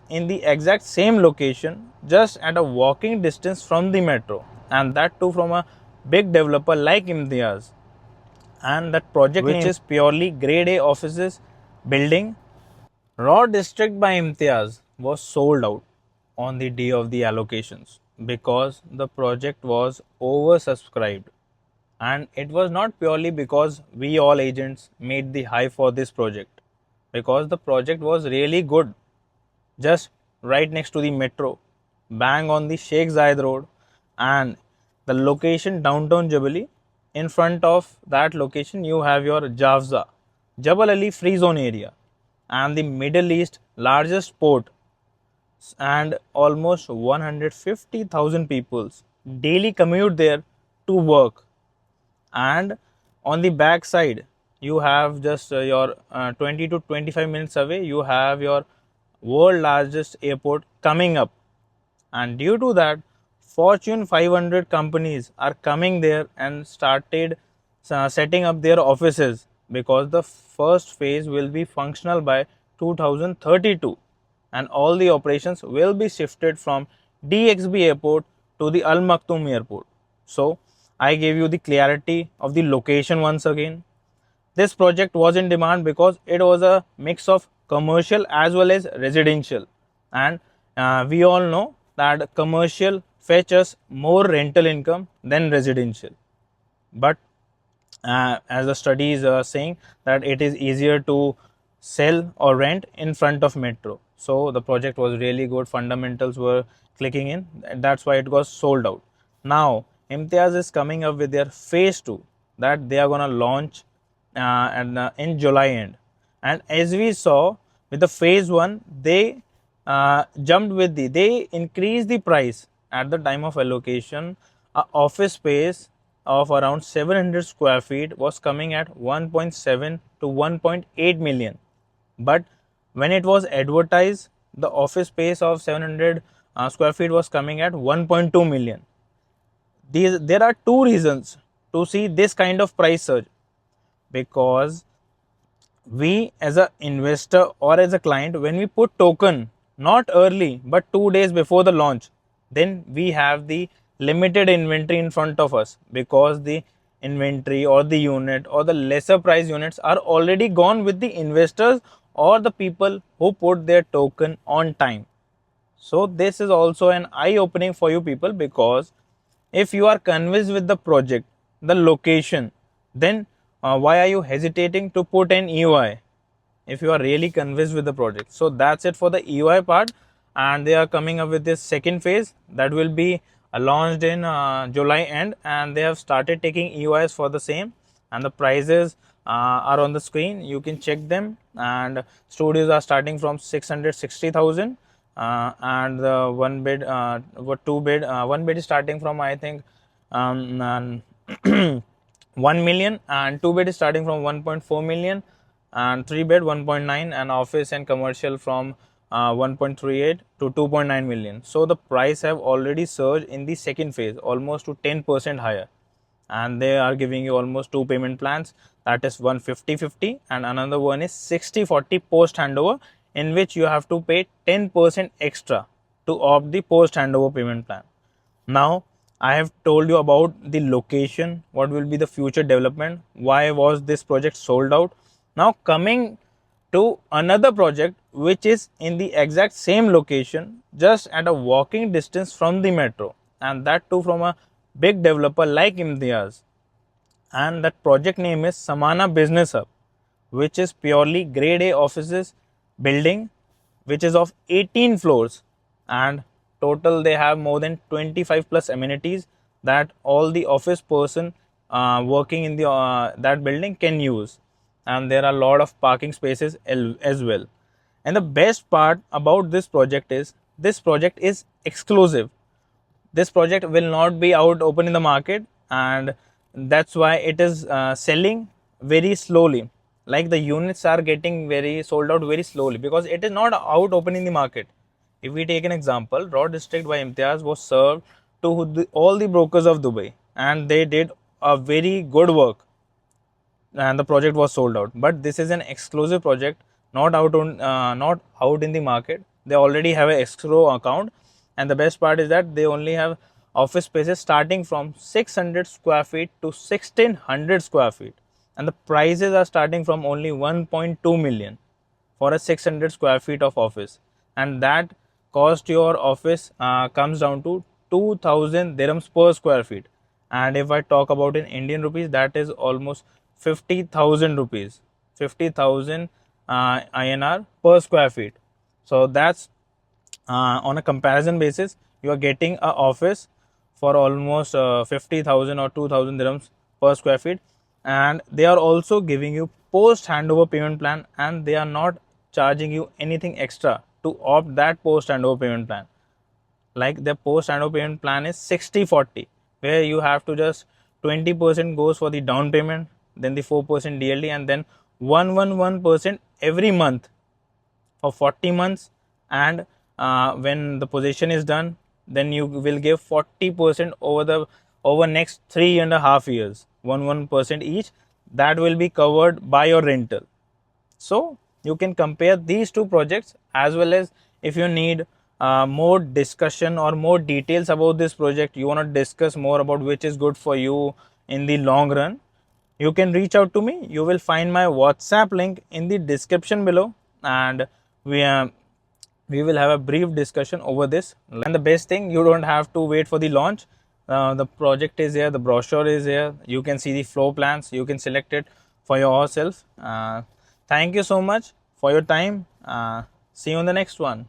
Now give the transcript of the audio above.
in the exact same location, just at a walking distance from the metro, and that too from a big developer like Imtiaz. And that project which is purely grade A offices building. Raw district by Imtiaz was sold out on the day of the allocations because the project was oversubscribed. And it was not purely because we all agents made the high for this project, because the project was really good, just right next to the metro, bang on the Sheikh Zayed Road, and the location downtown Jubilee. In front of that location, you have your Jafza, Jabal Ali Free Zone area, and the Middle East largest port, and almost 150,000 people daily commute there to work. And on the back side, you have just your 20 to 25 minutes away, you have your world largest airport coming up. And due to that, Fortune 500 companies are coming there and started setting up their offices, because the first phase will be functional by 2032, and all the operations will be shifted from DXB airport to the Al Maktoum airport. So I gave you the clarity of the location once again. This project was in demand because it was a mix of commercial as well as residential, and we all know that commercial fetches more rental income than residential. But as the studies are saying, that it is easier to sell or rent in front of metro. So the project was really good, fundamentals were clicking in, and that's why it was sold out. Now Imtiaz is coming up with their phase 2 that they are going to launch in July end. And as we saw with the phase 1, they they increased the price at the time of allocation. Office space of around 700 square feet was coming at 1.7 to 1.8 million. But when it was advertised, the office space of 700 square feet was coming at 1.2 million. There are two reasons to see this kind of price surge, because we as an investor or as a client, when we put token not early but 2 days before the launch, then we have the limited inventory in front of us, because the inventory or the unit or the lesser price units are already gone with the investors or the people who put their token on time. So this is also an eye opening for you people, because if you are convinced with the project, the location, then why are you hesitating to put an EOI if you are really convinced with the project? So that's it for the EOI part, and they are coming up with this second phase that will be launched in July end, and they have started taking EOIs for the same, and the prices are on the screen, you can check them. And studios are starting from 660,000, and the one bid one bid is starting from, I think, 1 million, and 2 bed is starting from 1.4 million, and 3 bed 1.9, and office and commercial from 1.38 to 2.9 million. So the price have already surged in the second phase almost to 10% higher, and they are giving you almost two payment plans, that is 150/50 and another one is 60/40 post handover, in which you have to pay 10% extra to opt the post handover payment plan. Now I have told you about the location, what will be the future development, why was this project sold out. Now coming to another project which is in the exact same location, just at a walking distance from the metro, and that too from a big developer like Imtiaz. And that project name is Samana Business Hub, which is purely grade A offices building, which is of 18 floors, and total they have more than 25 plus amenities that all the office person working in the that building can use, and there are a lot of parking spaces as well. And the best part about this project is exclusive. This project will not be out open in the market, and that's why it is selling very slowly. Like the units are getting very sold out very slowly, because it is not out open in the market. If we take an example, Raw District by Imtiaz was served to all the brokers of Dubai, and they did a very good work, and the project was sold out. But this is an exclusive project, not out in the market. they already have an escrow account. And the best part is that they only have office spaces starting from 600 square feet to 1600 square feet, and the prices are starting from only 1.2 million for a 600 square feet of office, and that cost your office comes down to 2000 dirhams per square feet. And if I talk about in Indian rupees, that is almost 50,000 rupees, 50,000 INR per square feet. So that's on a comparison basis, you are getting a office for almost 50,000 or 2,000 dirhams per square feet. And they are also giving you post handover payment plan, and they are not charging you anything extra to opt that post handover payment plan. Like the post handover payment plan is 60/40, where you have to just 20% goes for the down payment, then the 4% DLD, and then 111% every month for 40 months. And when the possession is done, then you will give 40% over next 3.5 years, 1% each, that will be covered by your rental. So you can compare these two projects, as well as if you need more discussion or more details about this project, you want to discuss more about which is good for you in the long run, you can reach out to me. You will find my WhatsApp link in the description below, and we will have a brief discussion over this. And the best thing, you don't have to wait for the launch. The project is here, the brochure is here, you can see the floor plans, you can select it for yourself. Thank you so much for your time. See you in the next one.